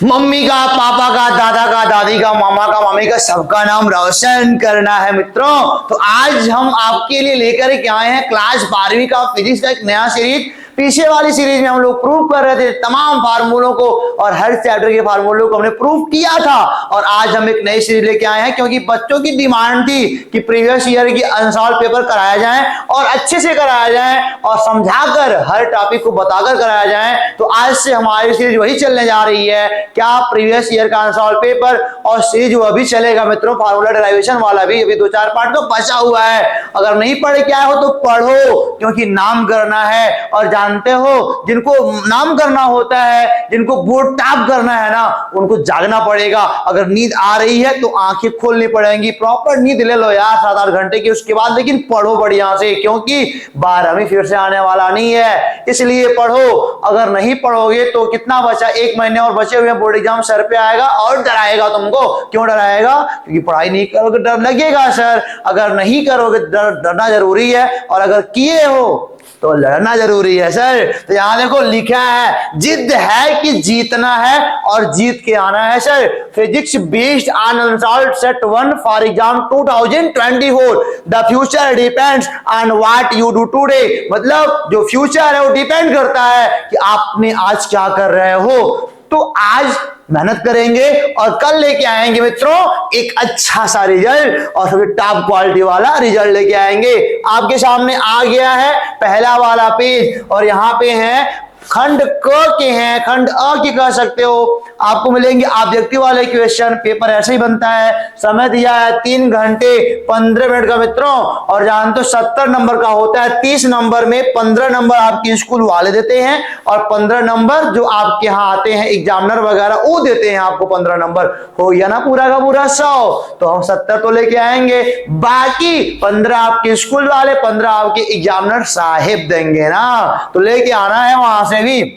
Mummy का, पापा का, दादा का, दादी का, मामा का, मामी का, सबका नाम रोशन करना है मित्रों। तो आज हम आपके लिए लेकर के आए हैं क्लास 12वीं का फिजिक्स का एक नया सीरीज। पीछे वाली सीरीज में हम लोग प्रूव कर रहे थे तमाम फार्मूलों को और हर चैप्टर के फार्मूलों को हमने प्रूव किया था। और आज हम एक नई सीरीज लेके आए हैं क्योंकि बच्चों की डिमांड थी कि प्रीवियस ईयर की अनसॉल्व पेपर कराया जाए और अच्छे से कराया जाए और समझाकर हर टॉपिक को बताकर कराया जाए। तो आज से हमारी सीरीज वही चलने जा रही है, क्या प्रीवियस ईयर का अनसॉल्व पेपर, और सीरीज वो भी चलेगा मित्रों, फार्मूला डेरिवेशन वाला भी। अभी 2-4 पार्ट तो बचा हुआ है, अगर नहीं पढ़ के आए हो तो पढ़ो क्योंकि नाम करना है। और जानते हो जिनको नाम करना होता है, जिनको बोर्ड टॉप करना है ना, उनको जागना पड़ेगा। अगर नींद आ रही है तो आंखें खोलनी पड़ेंगी, प्रॉपर नींद ले लो यार 7-8 घंटे की, उसके बाद लेकिन पढ़ो बढ़िया से, क्योंकि 12वीं फिर से आने वाला नहीं है, इसलिए पढ़ो। अगर नहीं पढ़ोगे तो कितना बचा, 1 महीने और बचे हुए, बोर्ड एग्जाम सर पे आएगा और डराएगा तुमको। क्यों डराएगा? क्योंकि पढ़ाई नहीं करोगे डर लगेगा सर, अगर नहीं करोगे डरना जरूरी है, और अगर किए हो तो लड़ना जरूरी है सर। तो यहां देखो लिखा है, जिद है कि जीतना है और जीत के आना है sir. Physics based on unsolved set 1 for exam 2024, the future depends on what you do today. मतलब जो फ्यूचर है वो डिपेंड करता है कि आपने आज क्या कर रहे हो। तो आज मेहनत करेंगे और कल लेके आएंगे मित्रों एक अच्छा सा रिजल्ट, और सभी टॉप क्वालिटी वाला रिजल्ट लेके आएंगे। आपके सामने आ गया है पहला वाला पेज, और यहाँ पे है खंड क के हैं, खंड अ के कह सकते हो। आपको मिलेंगे ऑब्जेक्टिव वाले क्वेश्चन। पेपर ऐसे ही बनता है, समय दिया है 3 घंटे 15 मिनट का मित्रों। और जानते हो 70 नंबर का होता है, 30 नंबर में 15 नंबर आपके स्कूल वाले देते हैं और 15 नंबर जो आपके यहाँ आते हैं एग्जामिनर वगैरह वो देते हैं आपको 15 नंबर। हो गया ना पूरा का पूरा 100। तो हम 70 तो लेके आएंगे, बाकी 15 आपके स्कूल वाले, 15 आपके एग्जामिनर साहेब देंगे ना। तो लेके आना है वहां से भी।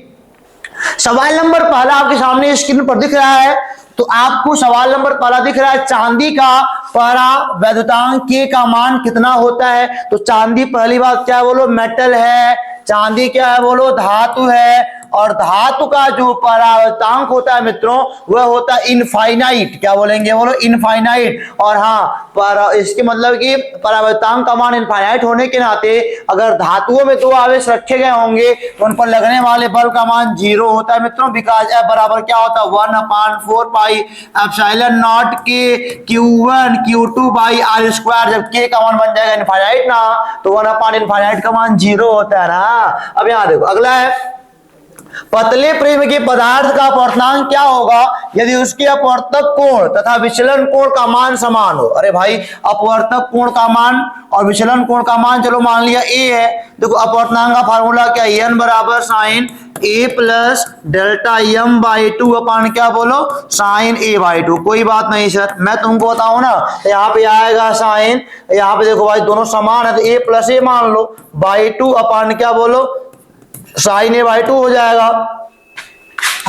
सवाल नंबर पहला आपके सामने स्क्रीन पर दिख रहा है, तो आपको सवाल नंबर पहला दिख रहा है, चांदी का परावैद्युतांक के का मान कितना होता है। तो चांदी पहली बात क्या है बोलो, मेटल है। चांदी क्या है बोलो, धातु है। और धातु का जो परावैद्युतांक होता है मित्रों वह होता है इनफाइनाइट। क्या बोलेंगे बोलो, इनफाइनाइट। और हाँ, इसके मतलब कि परावैद्युतांक का मान इनफाइनाइट होने के नाते अगर धातुओं में 2 आवेश रखे गए होंगे तो उन पर लगने वाले बल का मान 0 होता है मित्रों। बिकॉज F बराबर क्या होता है, 1/4 पाई एप्सिलॉन नॉट के Q1 Q2 by R square. जब K का मान बन जाएगा इनफाइनाइट ना, तो 1/इनफाइनाइट का मान 0 होता है ना। अब यहाँ देखो अगला है, पतले प्रिज्म के पदार्थ का अपवर्तनांक क्या होगा यदि उसके अपवर्तक कोण तथा विचलन कोण का मान समान हो। अरे भाई, अपवर्तक कोण का मान और विचलन कोण का मान चलो मान लिया A है। देखो अपवर्तनांक का फार्मूला क्या है, N बराबर sine A plus delta M by 2 अपन क्या बोलो, साइन A बाई 2। कोई बात नहीं सर, मैं तुमको बताऊं ना, यहाँ पे आएगा साइन, यहाँ पे देखो भाई दोनों समान है तो A प्लस A मान लो, बाई 2 अपन क्या बोलो, साइन A बाई 2 हो जाएगा।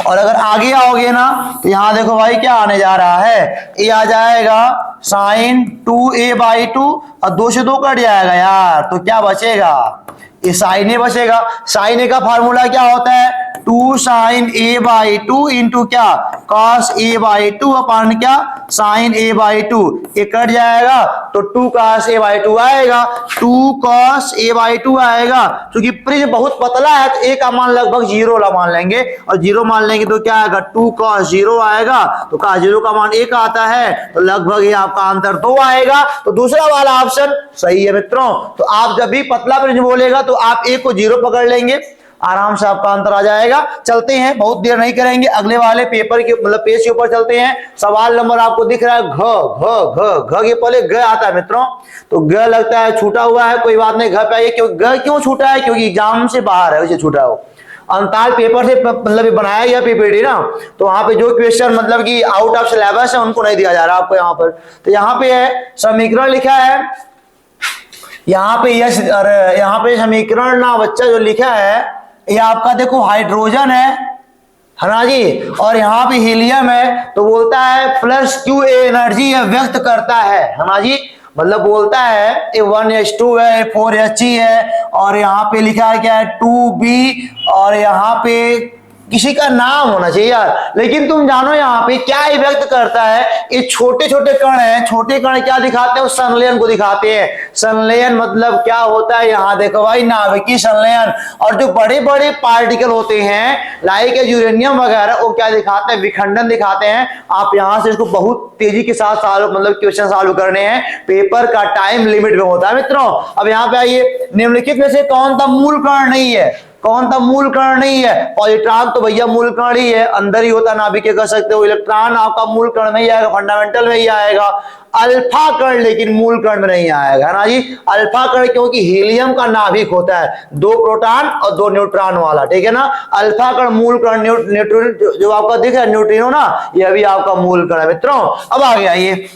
और अगर आगे आओगे ना तो यहां देखो भाई क्या आने जा रहा है, ये आ जाएगा साइन 2A बाई 2 और 2 से 2 कट जाएगा यार, तो क्या बचेगा, ये साइन A बचेगा। साइन A का फार्मूला क्या होता है, 2 साइन A बाई 2 इंटू क्या, कॉस A बाई 2 अपन क्या, साइन A बाई 2। ये कट जाएगा तो 2 कॉस A बाई 2 आएगा, 2 कॉस A बाई 2 आएगा। क्योंकि प्रिज्म बहुत पतला है तो A का मान लगभग 0 मान लेंगे, और 0 मान लेंगे तो क्या आएगा, 2 कॉस 0 आएगा। तो cos 0 का मान 1 आता है, तो लगभग ये आपका आंसर 2 आएगा। तो दूसरा वाला ऑप्शन सही है मित्रों। तो आप जब भी पतला प्रिज्म बोलेगा तो आप A को 0 पकड़ लेंगे, आराम से आपका आंसर आ जाएगा। चलते हैं, बहुत देर नहीं करेंगे, अगले वाले पेपर के मतलब पेज के ऊपर चलते हैं। सवाल नंबर आपको दिख रहा है घ घ घ घ के पहले ग आता है मित्रों, तो ग लगता है छूटा हुआ है, कोई बात नहीं, घ पे आइए। क्यों ग क्यों छूटा है, क्योंकि एग्जाम से बाहर है उसे छूटा हो। अंताल पेपर से मतलब बनाया गया पीपीटी ना, तो वहां पे जो क्वेश्चन मतलब कि आउट ऑफ सिलेबस है उनको नहीं दिया जा रहा आपको यहाँ पर। तो यहाँ पे है समीकरण लिखा है, यहाँ पे यश, अरे यहाँ पे समीकरण ना बच्चा जो लिखा है ये आपका देखो हाइड्रोजन है ना जी, और यहाँ पे हीलियम है। तो बोलता है प्लस Q एनर्जी व्यक्त करता है ना जी, मतलब बोलता है 1s2 है, 4He है, और यहाँ पे लिखा है क्या है 2b, और यहाँ पे किसी का नाम होना चाहिए यार। लेकिन तुम जानो यहाँ पे क्या व्यक्त करता है, ये छोटे छोटे कण हैं, छोटे कण क्या दिखाते हैं, उस संलयन को दिखाते हैं। संलयन मतलब क्या होता है, यहाँ देखो भाई, नाभिकीय संलयन। और जो बड़े बड़े पार्टिकल होते हैं लाइक यूरेनियम वगैरह, वो क्या दिखाते हैं, विखंडन दिखाते हैं। आप यहाँ से इसको बहुत तेजी के साथ मतलब क्वेश्चन सॉल्व करने हैं, पेपर का टाइम लिमिट में होता है मित्रों। अब यहाँ पे आइए, निम्नलिखित में से कौन सा मूल कण नहीं है, कौन सा मूल कण नहीं है। पॉजिट्रॉन तो भैया मूल कण ही है, अंदर ही होता, नाभिक कह सकते हो। इलेक्ट्रॉन आपका मूल कण में ही आएगा, फंडामेंटल में ही आएगा। अल्फा कण लेकिन मूल कण में नहीं आएगा, है ना जी। अल्फा कण क्योंकि हीलियम का नाभिक होता है, 2 प्रोटॉन और 2 न्यूट्रॉन वाला, ठीक है ना। अल्फा कण मूल कण, न्यूट्रिनो जो आपका दिख रहा है न्यूट्रिनो ना, ये भी आपका मूल कण है मित्रों। अब आगे आइए,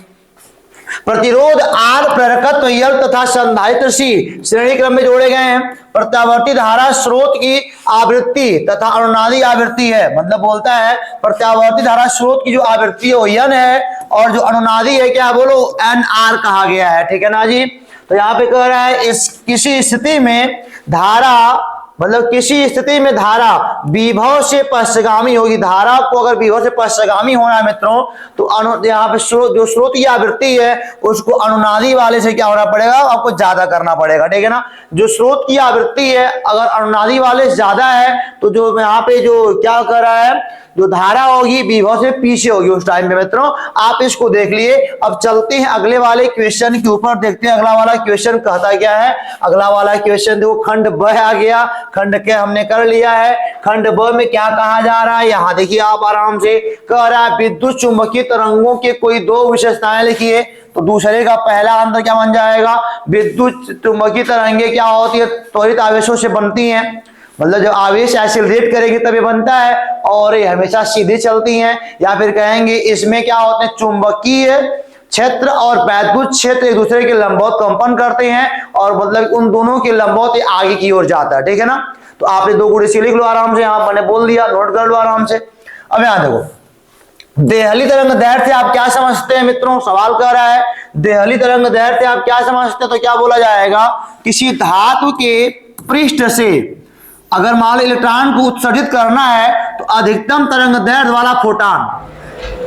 प्रतिरोध आर, प्रेरकत्व यल तथा संधारित्र सी श्रेणी क्रम में जोड़े गए हैं। प्रत्यावर्ती धारा स्रोत की आवृत्ति तथा अनुनादी आवृत्ति है, मतलब बोलता है प्रत्यावर्ती धारा स्रोत की जो आवृत्ति है वो n है, और जो अनुनादी है क्या बोलो, nr कहा गया है, ठीक है ना जी। तो यहाँ पे कह रहा है इस किसी स्थिति में धारा, मतलब किसी स्थिति में धारा विभव से पश्चगामी होगी। धारा को अगर विभव से पश्चगामी होना है मित्रों, तो यहाँ पे जो स्रोत की आवृत्ति है उसको अनुनादी वाले से क्या होना पड़ेगा, आपको ज्यादा करना पड़ेगा, ठीक है ना। जो स्रोत की आवृत्ति है अगर अनुनादी वाले से ज्यादा है, तो जो यहाँ पे जो क्या कर रहा है, जो धारा होगी विभव से पीछे होगी उस टाइम पे मित्रों। आप इसको देख लिए। अब चलते हैं अगले वाले क्वेश्चन के ऊपर, देखते हैं अगला वाला क्वेश्चन कहता क्या है। अगला वाला क्वेश्चन देखो, खंड ब आ गया, खंड के हमने कर लिया है। खंड ब में क्या कहा जा रहा है, यहाँ देखिए आप आराम से, कह रहा है विद्युत चुंबकीय तरंगों के कोई 2 विशेषताएं लिखिए। तो दूसरे का पहला आंसर क्या बन जाएगा, विद्युत चुंबकीय तरंगे क्या होती है, त्वरित आवेशों से बनती हैं, मतलब जब आवेश एक्सीलरेट करेगी तब ये बनता है, और ये हमेशा सीधे चलती हैं। या फिर कहेंगे इसमें क्या होते हैं, चुंबकीय क्षेत्र और वैद्युत क्षेत्र एक दूसरे के लंबवत कंपन करते हैं, और मतलब उन दोनों के लंबवत आगे की ओर जाता है, ठीक है ना। तो आपने 2 गुण इसी लिख लो आराम से, यहाँ मैंने बोल दिया, नोट कर लो आराम से। अब यहाँ देखो, देहली तरंग दैर्घ्य से आप क्या समझते हैं मित्रों, सवाल कर रहा है देहली तरंग दैर्घ्य से आप क्या समझते हैं, तो क्या बोला जाएगा, किसी धातु के पृष्ठ से अगर मान लो इलेक्ट्रॉन को उत्सर्जित करना है तो अधिकतम तरंग दैर्घ्य वाला फोटॉन,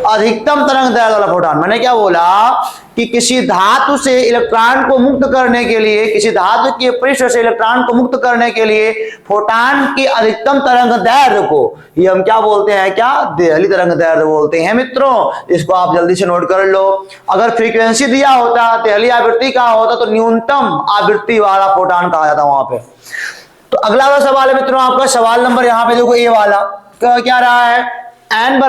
अधिकतम तरंग दैर्घ्य वाला फोटॉन, मैंने क्या बोला कि किसी धातु से इलेक्ट्रॉन को मुक्त करने के लिए, किसी धातु के पृष्ठ से इलेक्ट्रॉन को मुक्त करने के लिए फोटॉन की अधिकतम तरंग दैर्घ्य को ये हम क्या बोलते हैं, क्या देहली तरंग दैर्घ्य बोलते हैं मित्रों। इसको आप जल्दी से नोट कर लो। अगर फ्रीक्वेंसी दिया होता, देहली आवृत्ति का होता, तो न्यूनतम आवृत्ति वाला फोटॉन कहा जाता वहां पे। तो अगला वाला सवाल है मित्रों आपका, सवाल नंबर यहाँ पे देखो ए वाला, क्या रहा है, n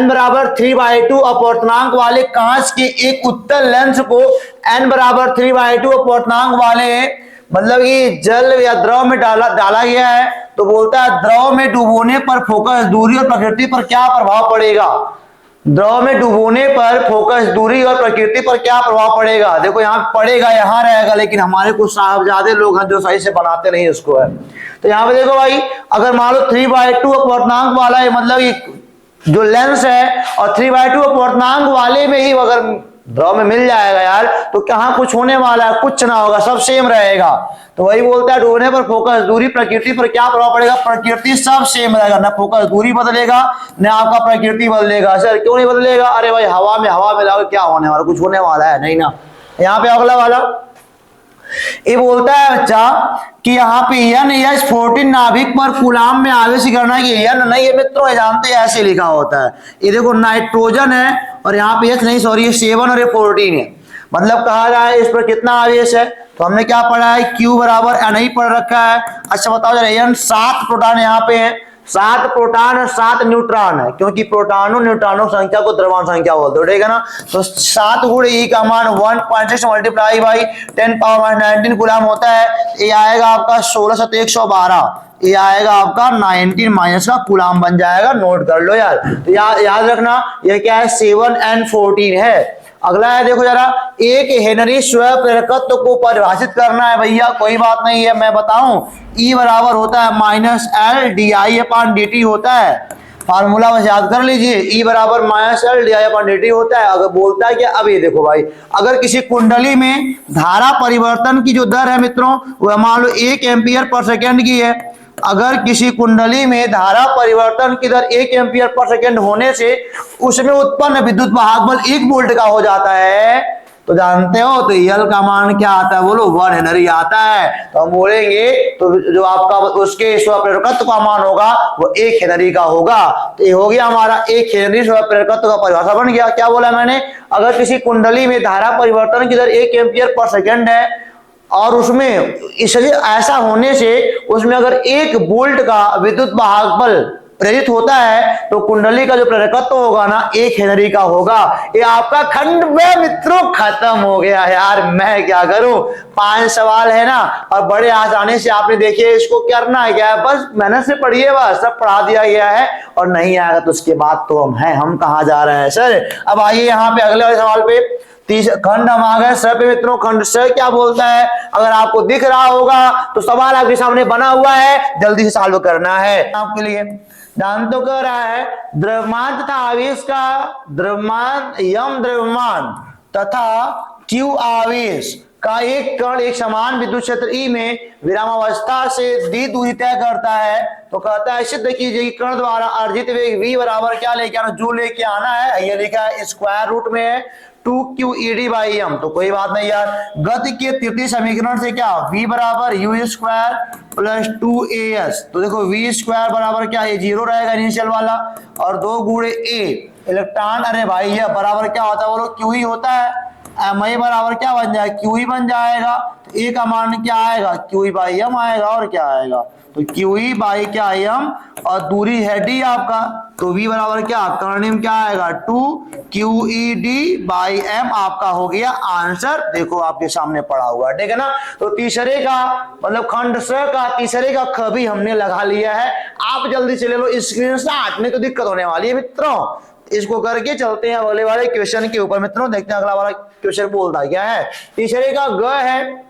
बराबर 3/2 अपवर्तनांक वाले कांच के एक उत्तल लेंस को n बराबर 3/2 अपवर्तनांक वाले मतलब कि जल या द्रव में डाला गया है। तो बोलता है द्रव में डुबोने पर फोकस दूरी और प्रकृति पर क्या प्रभाव पड़ेगा, द्रव में डुबोने पर फोकस दूरी और प्रकृति पर क्या प्रभाव पड़ेगा। देखो यहाँ पड़ेगा, यहाँ रहेगा, लेकिन हमारे कुछ साहबजादे लोग हैं जो सही से बनाते नहीं इसको है। तो यहाँ पे देखो भाई, अगर मान लो 3/2 अपवर्तनांक वाला है, मतलब जो लेंस है, और 3/2 अपवर्तनांक वाले में ही अगर द्रव में मिल जाएगा यार, तो कहाँ कुछ होने वाला है, कुछ ना होगा, सब सेम रहेगा। तो वही बोलता है डूबने पर फोकस दूरी प्रकृति पर क्या प्रभाव पड़ेगा, प्रकृति सब सेम रहेगा, ना फोकस दूरी बदलेगा ना आपका प्रकृति बदलेगा। सर क्यों नहीं बदलेगा, अरे भाई हवा मिलाओगे क्या होने वाला, कुछ होने वाला है नहीं ना। यहाँ पे अगला वाला ये बोलता है बच्चा कि यहाँ पे NH14 नाभिक पर कूलाम में आवेश की गणना की, n नहीं है मित्रों, जानते हैं ऐसे लिखा होता है। ये देखो नाइट्रोजन है और यहाँ पे H नहीं, सॉरी ये 7 और ये 14 है, मतलब कहा रहा है इस पर कितना आवेश है। तो हमने क्या पढ़ा है, Q बराबर n ही पढ़ रखा है। अच्छा बताओ जरा, n 7 प्रोटॉन यहाँ पे है, 7 प्रोटॉन और 7 न्यूट्रॉन है, क्योंकि प्रोटॉनों न्यूट्रॉनों संख्या को द्रव्यमान संख्या बोलते हो, ठीक है ना। तो 7 गुणे E का मान 1.6 मल्टीप्लाई बाई 10⁻19 कूलाम होता है। ये आएगा आपका 16 × 112, ये आएगा आपका 19 माइनस का कूलाम बन जाएगा, नोट कर लो यार। तो याद रखना ये क्या है, 7n14 है। अगला है देखो जरा, एक हेनरी स्वप्रेरकत्व को परिभाषित करना है भैया, कोई बात नहीं है, मैं बताऊं, E बराबर होता है -L/dI/dt होता है, फार्मूला बस याद कर लीजिए, E बराबर -L/dI/dt होता है। अगर बोलता है कि अब ये देखो भाई, अगर किसी कुंडली में धारा परिवर्तन की जो दर है मित्रों, वह मान लो 1 एम्पियर पर सेकेंड की है, अगर किसी कुंडली में धारा परिवर्तन की दर 1 एम्पीयर पर सेकेंड होने से उसमें उत्पन्न विद्युत वाहक बल 1 वोल्ट का हो जाता है, तो जानते हो तो यल का मान क्या आता है, बोलो 1 हेनरी आता है। तो हम बोलेंगे तो जो आपका उसके स्वप्रेरकत्व का मान होगा वो 1 हेनरी का होगा। तो ये हो गया हमारा 1 हेनरी स्वप्रेरकत्व का परिभाषा बन गया। क्या बोला मैंने, अगर किसी कुंडली में धारा परिवर्तन की दर 1 एम्पीयर पर सेकेंड है और उसमें इसलिए ऐसा होने से उसमें अगर 1 वोल्ट का विद्युत वाहक बल प्रेरित होता है तो कुंडली का जो प्रेरकत्व होगा ना 1 हेनरी का होगा। ये आपका खंड में मित्रों खत्म हो गया यार, मैं क्या करूं, 5 सवाल है ना और बड़े आसानी से आपने देखिए इसको करना है क्या है, बस मेहनत से पढ़िए, बस सब पढ़ा दिया गया है। और नहीं आएगा तो उसके बाद तो हम कहां जा रहे हैं सर। अब आइए यहाँ पे अगले वाले सवाल पे, खंड हम आ गए सर पे मित्रों। खंड सर क्या बोलता है, अगर आपको दिख रहा होगा तो सवाल आपके सामने बना हुआ है, जल्दी से सॉल्व करना है आपके लिए। ध्यान तो कर रहा है, द्रव्यमान तथा आवेश का द्रव्यमान यम द्रव्यमान तथा क्यू आवेश का एक कण एक समान विद्युत क्षेत्र ई में विरामावस्था से दी दूरी तय करता है। तो कहता है सिद्ध कीजिए कि कण द्वारा अर्जित वेग v बराबर क्या लेके आना, जो लेके आना है, ये लिखा है स्क्वायर रूट में है 2qEd/m। तो कोई बात नहीं यार, गति के तृतीय समीकरण से क्या v बराबर u स्क्वायर प्लस 2as। तो देखो v स्क्वायर बराबर क्या, ये 0 रहेगा इनिशियल वाला और 2 गुणे a इलेक्ट्रॉन, अरे भाई ये बराबर क्या होता है बोलो, q ही होता है। mi बराबर क्या बन जाएगा, q ही बन जाएगा। तो a का मान क्या आएगा, qE/m आएगा और क्या आएगा, तो qE/m और दूरी है d आपका, तो v बराबर क्या कर्णिम क्या आएगा 2qEd/m आपका हो गया आंसर। देखो आपके सामने पड़ा हुआ है, ठीक है ना। तो तीसरे का मतलब खंड स का तीसरे का ख भी हमने लगा लिया है। आप जल्दी से ले लो स्क्रीनशॉट, नहीं तो दिक्कत होने वाली है मित्रों। इसको करके चलते हैं अगले वाले क्वेश्चन के ऊपर मित्रों, देखते हैं अगला वाला क्वेश्चन बोलता है क्या है। तीसरे का ग है,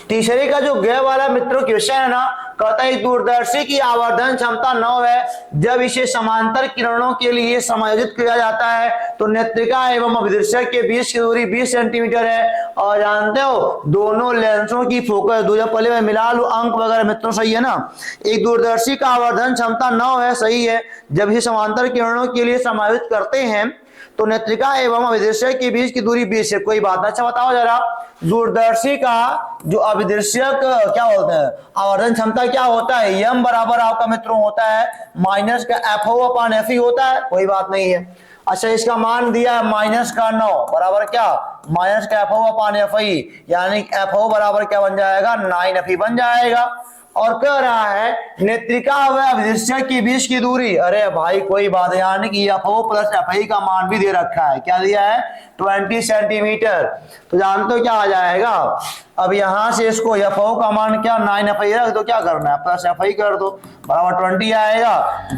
तीसरे का जो ग वाला मित्रों क्वेश्चन है ना, कहता है दूरदर्शी की आवर्धन क्षमता 9 है। जब इसे समांतर किरणों के लिए समायोजित किया जाता है तो नेत्रिका एवं अभिदर्शक के बीच की दूरी 20 सेंटीमीटर है। और जानते हो दोनों लेंसों की फोकस, दो जब पहले मैं मिला लूं अंक वगैरह मित्रों, सही है ना। एक दूरदर्शी का आवर्धन क्षमता 9 है, सही है। जब इसे समांतर किरणों के लिए समायोजित करते हैं तो नेत्रिका एवं अभिदर्शक के बीच की दूरी 20 है, कोई बात नहीं। अच्छा बताओ जरा, दूरदर्शी का जो अभिदर्शक क्या बोलते हैं आवर्धन क्षमता क्या होता है, यम बराबर आपका मित्रों होता है माइनस का FO/FE होता है, कोई बात नहीं है। अच्छा इसका मान दिया है माइनस का 9 बराबर क्या माइनस का FO/FE, यानी FO बराबर क्या बन जाएगा 9FE बन जाएगा। और कह रहा है नेत्रिका व अभिदर्शक के बीच की दूरी, अरे भाई कोई बात है, यानी कि FO प्लस FI का मान भी दे रखा है, क्या दिया है 20 सेंटीमीटर। तो जानते हो क्या आ जाएगा, अब यहां से इसको FO का मान क्या 9FI रख दो, क्या करना है प्लस FI कर दो बराबर 20 आएगा।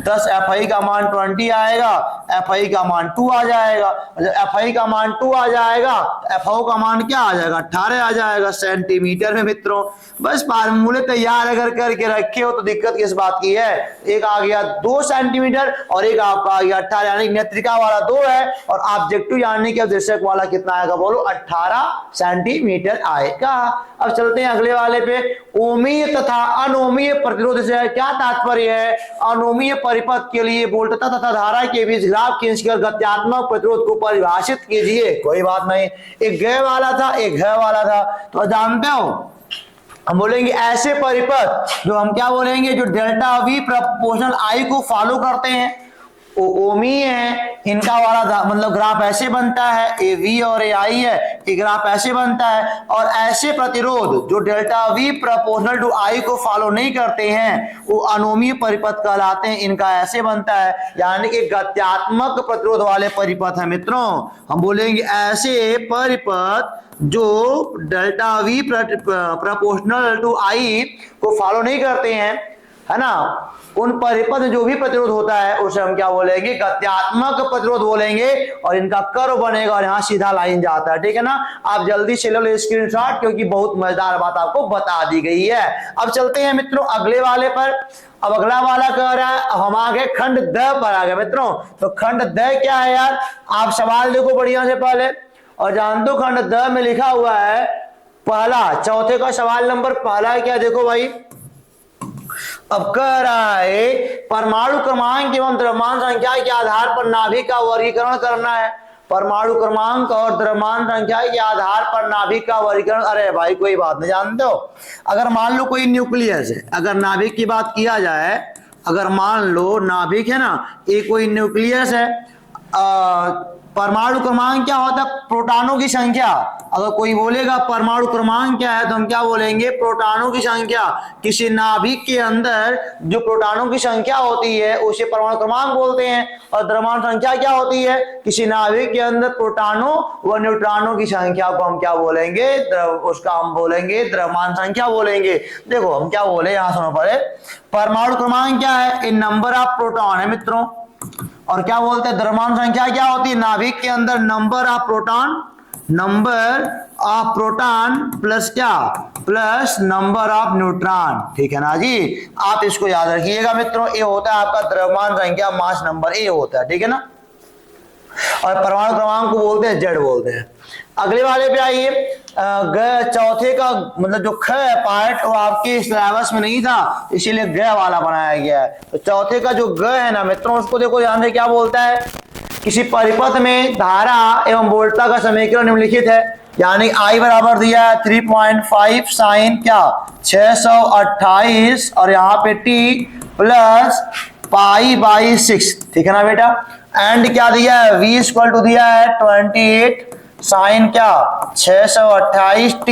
10 FI का मान 20 आएगा, FI का मान 2 आ जाएगा। जब FI का मान 2 आ जाएगा FO का मान क्या आ जाएगा 18 आ जाएगा सेंटीमीटर में मित्रों। बस फार्मूले तैयार अगर करके रखे हो तो दिक्कत किस बात की है। एक आ गया 2 सेंटीमीटर और एक आपका आ गया 18, यानी नेत्रिका वाला 2 है और ऑब्जेक्टिव यानी कि अभिदर्शक वाला कितना आएगा बोलो 18 सेंटीमीटर आएगा। अब चलते हैं अगले वाले पे, ओमीय तथा अनोमीय प्रतिरोध से क्या तात्पर्य है। अनोमीय परिपथ के लिए वोल्टता तथा धारा के बीच ग्राफ खींचकर गत्यात्मक प्रतिरोध को परिभाषित कीजिए। कोई बात नहीं, एक ग वाला था एक घ वाला था। तो जानते हो हम बोलेंगे ऐसे परिपथ जो हम क्या बोलेंगे जो डेल्टा V प्रोपोर्शनल I को फॉलो करते हैं ओमीय है, इनका वाला मतलब ग्राफ ऐसे बनता है, ए V और ए I है, ये ग्राफ ऐसे बनता है। और ऐसे प्रतिरोध जो delta V proportional to I को फॉलो नहीं करते हैं वो अनोमीय परिपथ कहलाते हैं, इनका ऐसे बनता है, यानी कि गत्यात्मक प्रतिरोध वाले परिपथ है मित्रों। हम बोलेंगे ऐसे परिपथ जो delta V proportional to I को फॉलो नहीं करते हैं, है ना, उन परिपथ जो भी प्रतिरोध होता है उसे हम क्या बोलेंगे गत्यात्मक प्रतिरोध बोलेंगे। और इनका कर्व बनेगा और यहाँ सीधा लाइन जाता है, ठीक है ना। आप जल्दी से ले लो स्क्रीनशॉट क्योंकि बहुत मजेदार बात आपको बता दी गई है। अब चलते हैं मित्रों अगले वाले पर। अब अगला वाला कह रहा है, अब हम आ गए खंड द पर आ गए मित्रों। तो खंड द क्या है यार, आप सवाल देखो बढ़िया से पहले और जान दो खंड द में लिखा हुआ है पहला, चौथे का सवाल नंबर पहला है क्या, देखो भाई अब कह रहा है परमाणु क्रमांक एवं द्रव्यमान संख्या के आधार पर नाभिक का वर्गीकरण करना है। परमाणु क्रमांक और द्रव्यमान संख्या के आधार पर नाभिक का वर्गीकरण। अरे भाई कोई बात नहीं, जानते हो अगर मान लो कोई न्यूक्लियस है, अगर नाभिक की बात किया जाए, अगर मान लो नाभिक है ना, ये कोई न्यूक्लियस है, परमाणु क्रमांक क्या होता है? प्रोटॉनों की संख्या। अगर कोई बोलेगा परमाणु क्रमांक क्या है तो हम क्या बोलेंगे? प्रोटॉनों की संख्या। किसी नाभिक के अंदर जो प्रोटॉनों की संख्या होती है उसे परमाणु क्रमांक बोलते हैं। और द्रव्यमान संख्या क्या होती है? किसी नाभिक के अंदर प्रोटॉनों व न्यूट्रॉनों की संख्या को हम क्या बोलेंगे? उसका हम बोलेंगे द्रव्यमान संख्या बोलेंगे। देखो हम क्या बोले, यहां सुनो पहले, परमाणु क्रमांक क्या है? इन नंबर ऑफ प्रोटॉन है मित्रों। और क्या बोलते हैं? द्रव्यमान संख्या क्या होती है? नाभिक के अंदर number of proton, number of proton plus क्या? Plus number of neutron. ठीक है ना जी, आप इसको याद रखिएगा मित्रों। ये होता है आपका द्रव्यमान संख्या, मास नंबर, ये होता है। ठीक है ना, और परमाणु क्रमांक को बोलते हैं जेड बोलते हैं। अगले वाले पे आइए, चौथे का मतलब जो ख पार्ट वो आपके सिलेबस में नहीं था, इसीलिए ग वाला बनाया गया है। तो चौथे का जो ग है ना मित्रों, उसको देखो ध्यान से, क्या बोलता है? किसी परिपथ में धारा एवं वोल्टता का समीकरण निम्नलिखित है, यानी I बराबर दिया है 3.5 साइन क्या 628 और यहाँ पे T प्लस π/6। ठीक है ना बेटा, एंड क्या दिया है? V इक्वल टू दिया है 28 साइन क्या 628T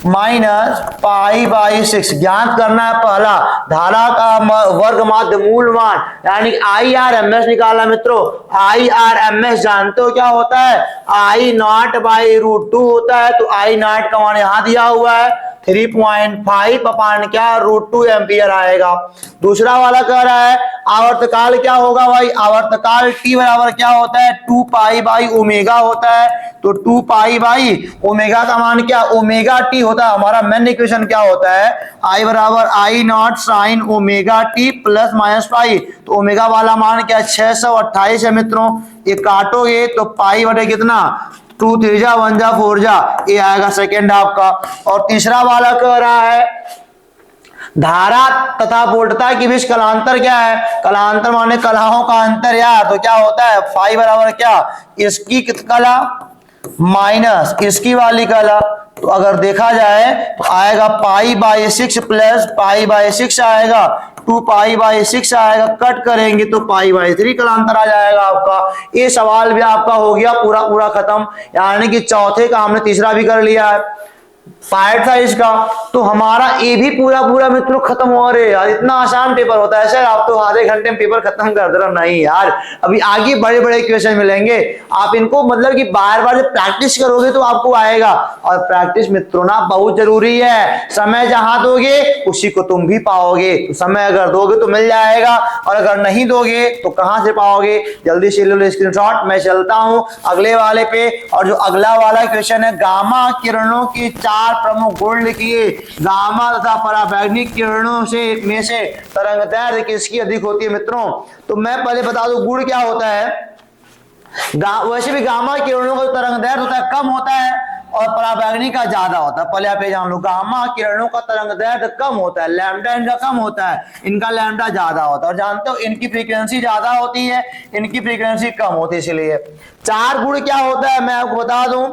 माइनस π/6। ज्ञात करना है पहला धारा का वर्ग माध्य मूल मान, यानी IRMS निकालना मित्रों। IRMS जानते हो क्या होता है? I0/√2 होता है। तो I0 का मान यहां दिया हुआ है 3.5 अपान क्या √2 एम्पियर आएगा। दूसरा वाला कह रहा है आवर्तकाल क्या होगा भाई? आवर्तकाल T बराबर क्या होता है? 2π/ओमेगा होता है। तो 2π/ओमेगा का मान क्या? ओमेगा टी होता है। हमारा मेन इक्वेशन क्या होता है? I बराबर I0 sine omega T plus minus pi. तो ओमेगा वाला मान क्या 628 है मित्रों। ये काटोगे तो पाई बटे कितना 2 3 जा 1 जा 4 जा, ये आएगा सेकेंड आपका। और तीसरा वाला कह रहा है धारा तथा वोल्टता के बीच कलांतर क्या है? कलांतर माने कलाओं का अंतर यार। तो क्या होता है? फाई बराबर क्या इसकी कला माइनस इसकी वाली कला। तो अगर देखा जाए तो आएगा π/6 प्लस π/6 आएगा, 2π/6 आएगा, कट करेंगे तो π/3 कलांतर आ जाएगा आपका। ये सवाल भी आपका हो गया पूरा पूरा खत्म, यानी कि चौथे का हमने तीसरा भी कर लिया है, पार्ट था इसका। तो हमारा ये भी पूरा पूरा मित्रों खत्म हो रहे यार। इतना आसान पेपर होता है सर, आप तो आधे घंटे में पेपर खत्म कर दे रहे हो। नहीं यार, अभी आगे बड़े बड़े क्वेश्चन मिलेंगे। आप इनको मतलब कि बार बार जब प्रैक्टिस करोगे तो आपको आएगा। और प्रैक्टिस मित्रों ना बहुत जरूरी है। समय जहां दोगे उसी को तुम भी पाओगे। तो समय अगर दोगे तो मिल जाएगा, और अगर नहीं दोगे तो कहां से पाओगे? जल्दी से ले लो स्क्रीनशॉट। मैं चलता हूं अगले वाले पे। और जो अगला वाला क्वेश्चन है, गामा किरणों की 4 प्रमुख गुण लिखिए। गामा तथा पराबैंगनी किरणों से में से तरंगदैर्घ्य किसकी अधिक होती है मित्रों? तो मैं पहले बता दूं गुण क्या होता है। वैसे भी गामा किरणों का तरंगदैर्घ्य होता है कम होता है, और पराबैंगनी का ज्यादा होता है। पहले आप ये जान लो, गामा किरणों का तरंगदैर्घ्य कम होता है, लैम्डा इनका कम होता है, इनका लैम्डा ज्यादा होता है। और जानते हो इनकी फ्रीक्वेंसी ज्यादा होती है, इनकी फ्रीक्वेंसी कम होती है। इसलिए 4 गुण क्या होता है मैं आपको बता दूं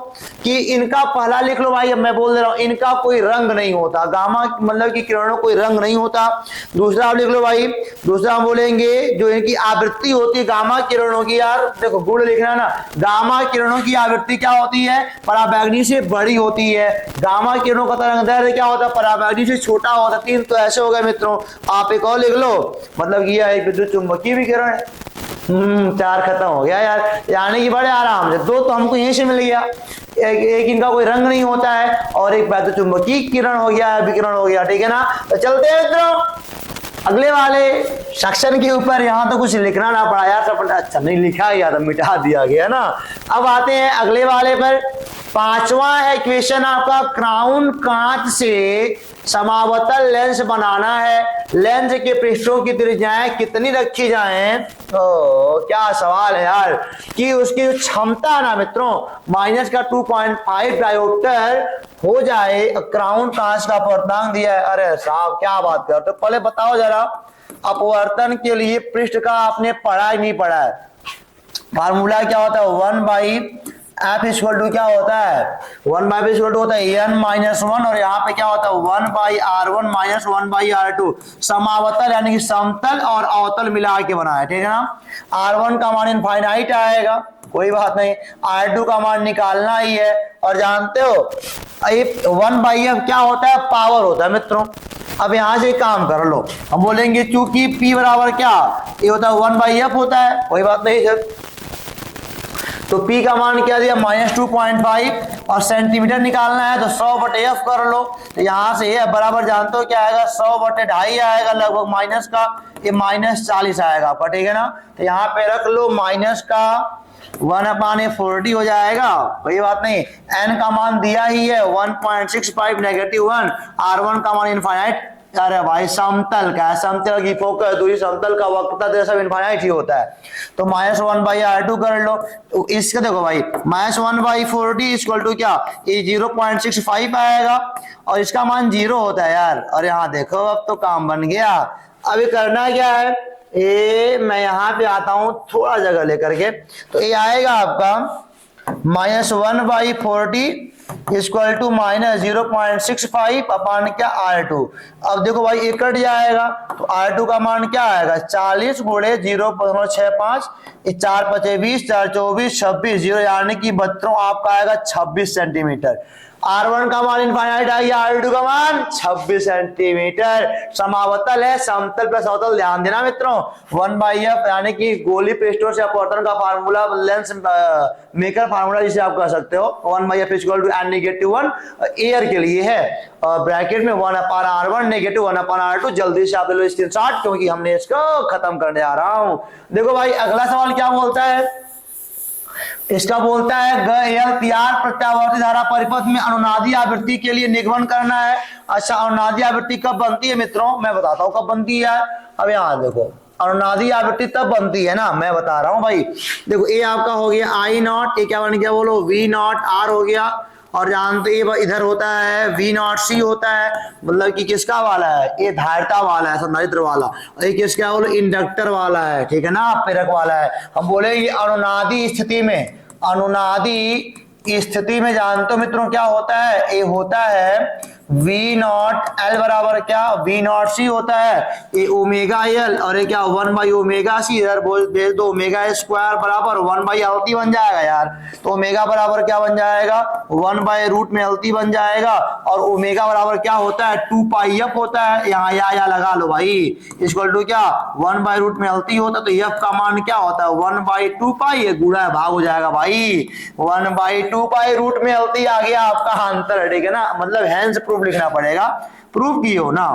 कि इनका पहला लिख लो भाई, अब मैं बोल दे रहा हूं, इनका कोई रंग नहीं होता। गामा मतलब कि किरणों कोई रंग नहीं होता। दूसरा आप लिख लो भाई, दूसरा हम बोलेंगे जो इनकी आवृत्ति होती है गामा किरणों की, यार देखो गुण लिखना ना, गामा किरणों की आवृत्ति क्या होती है? पराबैंगनी से बड़ी होती है। गामा किरणों का तरंगदैर्घ्य क्या होता है? पराबैंगनी से छोटा होता है। 3 तो ऐसे हो गए मित्रों। आप एक और लिख लो, मतलब यह है विद्युत चुंबकीय विकिरण है। 4 खत्म हो गया यार, यानी कि बड़े आराम से 2 तो हमको यहीं से मिल गया। एक इनका कोई रंग नहीं होता है, और एक वैद्युत चुंबकीय किरण हो गया, विकिरण हो गया। ठीक है ना, तो चलते हैं मित्रों अगले वाले सेक्शन के ऊपर। यहां तो कुछ लिखना ना पड़ा यार, सब अच्छा नहीं लिखा गया था, मिटा दिया गया ना। अब आते हैं अगले वाले पर। 5वां है क्वेश्चन आपका, क्राउन कांच से समावतल लेंस बनाना है। लेंस के पृष्ठों की त्रिज्याएं कितनी रखी जाएं? क्या सवाल है यार, कि उसकी जो क्षमता है ना मित्रों, माइनस का 2.5 डायोप्टर हो जाए, क्राउन कांच का अपवर्तनांक दिया है। अरे साहब क्या बात कर, तो पहले बताओ जरा अपवर्तन के लिए पृष्ठ का आपने पढ़ा ही नहीं पढ़ा है? फार्मूला क्या होता है? 1/f इक्वल टू क्या होता है? 1/f इक्वल टू होता है n-1, और यहाँ पे क्या होता है 1/r1 माइनस 1/r2। समावतल यानी कि समतल और अवतल मिला के बना है, ठीक है ना। r1 का मान इनफाइनाइट आएगा, कोई बात नहीं, r2 का मान निकालना ही है। और जानते हो 1/f क्या होता है? पावर होता है मित्रों। अब यहां से काम कर लो, हम बोलेंगे चूंकि p बराबर क्या ये होता है 1/f होता है, कोई बात नहीं सर। तो p का मान क्या दिया? -2.5, और सेंटीमीटर निकालना है तो 100/f कर लो। तो यहाँ से ये बराबर जानते हो क्या आएगा? 100/2.5 आएगा लगभग, माइनस का ये -40 आएगा आपका, ठीक है ना। तो यहाँ पे रख लो माइनस का 1/40 हो जाएगा, कोई बात नहीं। n का मान दिया ही है 1.65 -1, r1 का मान इनफाइनाइट। अरे भाई समतल का है, समतल की फोकस दूरी, समतल का वक्रता सब इनफाइनाइट ही होता है। तो -1/r2 कर लो। तो इसका देखो भाई -1/40 इक्वल टू क्या? ये 0.65 आएगा, और इसका मान 0 होता है यार। और यहाँ देखो अब तो काम बन गया। अभी करना क्या है? मैं यहाँ पे आता हूं थोड़ा जगह लेकर के, तो ये आएगा आपका -1/40 इक्वल टू -0.65 अपान क्या r2। अब देखो भाई ये कट जाएगा, तो r2 का मान क्या आएगा? 40 गुणे 0.65, 4 × 5 = 20, 4 × 24 26, 0 यानी कि बच्चों आपका आएगा 26 सेंटीमीटर। r1 का मान इनफाइनाइट आ गया, r2 का मान 26 सेंटीमीटर। समावतल है, समतल प्लस अवतल, ध्यान देना मित्रों। 1/f यानी कि गोली पृष्ठों से अपवर्तन का फार्मूला, लेंस मेकर फार्मूला जिसे आप कह सकते हो। 1/f equal to n-1 air के लिए है, और ब्रैकेट में 1/r1 -1/r2। जल्दी से आप ले लो स्क्रीनशॉट, क्योंकि हमने इसको खत्म करने आ रहा हूं। देखो भाई अगला सवाल क्या बोलता है? इसका बोलता है LPR प्रत्यावर्ती धारा परिपथ में अनुनादी आवृत्ति के लिए निगमन करना है। अच्छा, अनुनादी आवृत्ति कब बनती है मित्रों? मैं बताता हूं कब बनती है। अब यहां देखो, अनुनादी आवृत्ति तब बनती है ना, मैं बता रहा हूं भाई। देखो ये आपका हो गया I0, ये क्या बन गया बोलो? V0 R हो गया। और जानते ही इधर होता है V0C होता है, मतलब कि किसका वाला है? ये धारिता वाला है, संधारित्र वाला। और ये किसका बोलो? इंडक्टर वाला है, ठीक है ना, प्रेरक वाला है। हम बोलेंगे अनुनादी स्थिति में, अनुनादी स्थिति में जानते हो मित्रों क्या होता है? ये होता है V0L बराबर क्या? V0C होता है, ये ω/L, और ये क्या 1/ωc, इधर भेज दो ω² बराबर 1/LT बन जाएगा यार। तो ω बराबर क्या बन जाएगा? 1/√LT बन जाएगा। और ω बराबर क्या होता है? 2πf होता है। यहाँ या लगा लो भाई, इक्वल टू क्या 1/√LT होता है। तो f का मान क्या होता है? 1/2π, ये गुणा है भाग हो जाएगा भाई, 1/2π√LT आ गया आपका आंसर, ठीक है ना। मतलब हैंस प्रूफ लिखना पड़ेगा, प्रूफ की हो ना।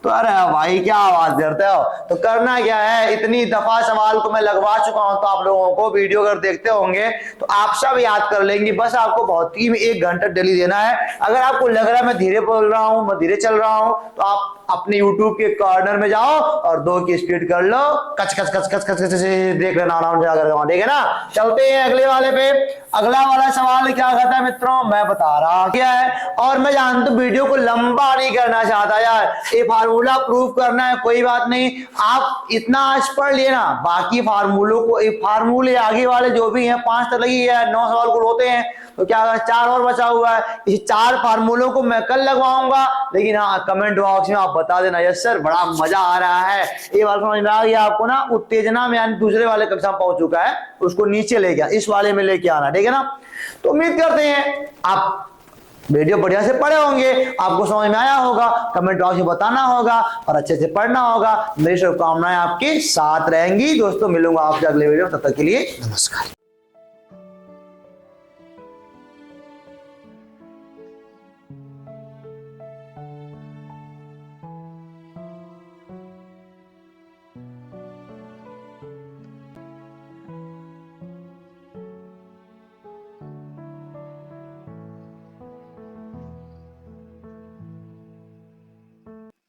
तो अरे भाई क्या आवाज करते हो? तो करना क्या है, इतनी दफा सवाल को मैं लगवा चुका हूं, तो आप लोगों को वीडियो अगर देखते होंगे तो आप सब याद कर लेंगे। बस आपको भौतिकी में 1 घंटा डेली देना है। अगर आपको लग रहा है मैं धीरे बोल रहा हूं, मैं धीरे चल रहा हूं, तो आप अपने YouTube के कॉर्नर में जाओ और 2 की स्पीड कर लो, कच कच कच कच कच देख लेना आराम से आकर, ठीक है ना। चलते हैं अगले वाले पे। अगला वाला सवाल क्या कहता है मित्रों, मैं बता रहा क्या है। और मैं जानता हूं वीडियो को लंबा नहीं करना चाहता यार, ये फार्मूला प्रूफ करना है, कोई बात नहीं, आप इतना आज पढ़ लेना। बाकी फार्मूलों को, फार्मूले आगे वाले जो भी हैं 5 तक लगी है, 9 सवाल को होते हैं, तो क्या 4 और बचा हुआ है। इस 4 फार्मूलों को मैं कल लगवाऊंगा, लेकिन हाँ कमेंट बॉक्स में आप बता देना यस सर बड़ा मजा आ रहा है। ये बात समझ में आ गया आपको ना। उत्तेजना में यानी दूसरे वाले कक्षा में पहुंच चुका है, उसको नीचे ले गया, इस वाले में लेके आना, ठीक है ना। तो उम्मीद करते हैं आप वीडियो बढ़िया से पढ़े होंगे, आपको समझ में आया होगा, कमेंट बॉक्स में बताना होगा और अच्छे से पढ़ना होगा। मेरी शुभकामनाएं आपके साथ रहेंगी। दोस्तों मिलूंगा आपसे अगले वीडियो में, तब तक के लिए नमस्कार।